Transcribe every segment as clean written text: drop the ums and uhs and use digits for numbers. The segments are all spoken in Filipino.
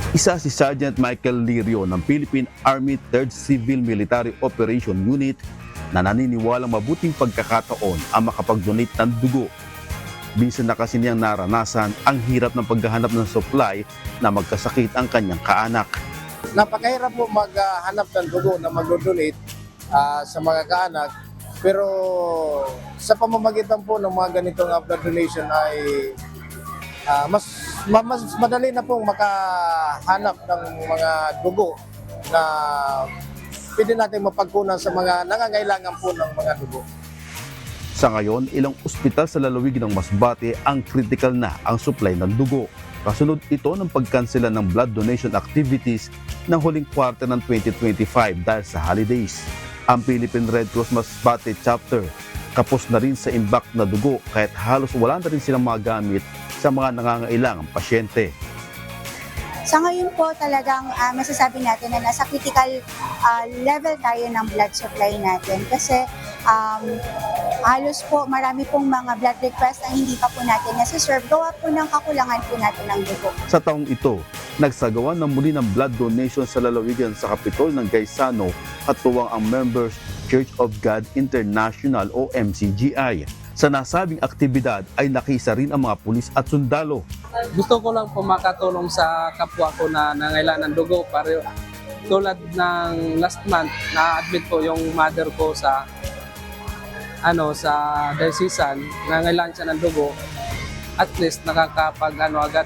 Isa si Sergeant Michael Lirio ng Philippine Army 3rd Civil Military Operation Unit na naniniwalang mabuting pagkakataon ang makapag-donate ng dugo. Bisan na kasi niyang naranasan ang hirap ng paghahanap ng supply na magkasakit ang kanyang kaanak. Napakahirap po maghanap ng dugo na mag-donate sa mga kaanak. Pero sa pamamagitan po ng mga ganitong blood donation ay mas madali na pong makahanap ng mga dugo na pwede natin mapagkunan sa mga nangangailangan po ng mga dugo. Sa ngayon, ilang ospital sa lalawigan ng Masbate ang critical na ang supply ng dugo. Kasunod ito ng pagkansela ng blood donation activities ng huling quarter ng 2025 dahil sa holidays. Ang Philippine Red Cross Masbate Chapter kapos na rin sa imbak na dugo kahit halos wala na rin silang magamit sa mga nangangailangang pasyente. Sa ngayon po talagang masasabi natin na nasa critical level tayo ng blood supply natin kasi halos po marami pong mga blood request na hindi pa po natin nasa-serve gawa po ng kakulangan po natin ng dugo. Sa taong ito, nagsagawa ng muli ng blood donation sa lalawigan sa Kapitol ng Gaisano at tuwang ang Members Church of God International o MCGI. Sa nasabing aktibidad ay nakisa rin ang mga pulis at sundalo. Gusto ko lang po makatulong sa kapwa ko na nangailangan ng dugo. Para tulad ng last month, na-admit po yung mother ko sa sa diocesan, nangailangan siya ng dugo. At least nakakapag agad,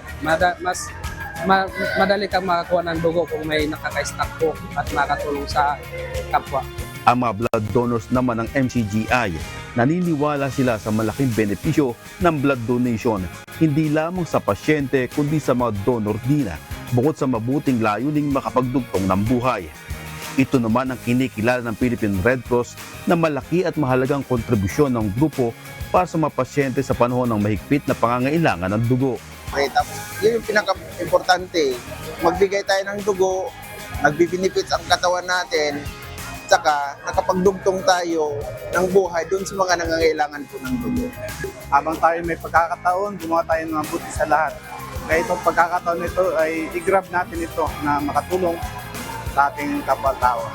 madali kang makakuha ng dugo kung may nakaka-stock po at makatulong sa kapwa. Ang mga blood donors naman ng MCGI, naniniwala sila sa malaking benepisyo ng blood donation, hindi lamang sa pasyente kundi sa mga donor din, bukod sa mabuting layuning makapagdugtong ng buhay. Ito naman ang kinikilala ng Philippine Red Cross na malaki at mahalagang kontribusyon ng grupo para sa mga pasyente sa panahon ng mahigpit na pangangailangan ng dugo. Okay, tapos yun yung pinaka-importante. Magbigay tayo ng dugo, nagbibinefits ang katawan natin, saka nakapagdugtong tayo ng buhay doon sa mga nangangailangan po ng dugo. Habang tayo may pagkakataon, gumawa tayo ng mabuti sa lahat. Kaya itong pagkakataon nito ay i-grab natin ito na makatulong sa ating kapwa-tao.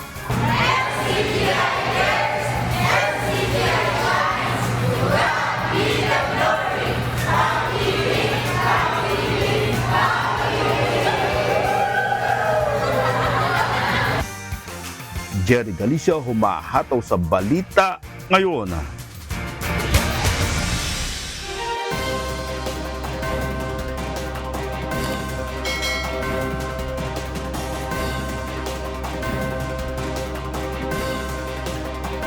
Jerry Galicia, humahataw sa balita ngayon.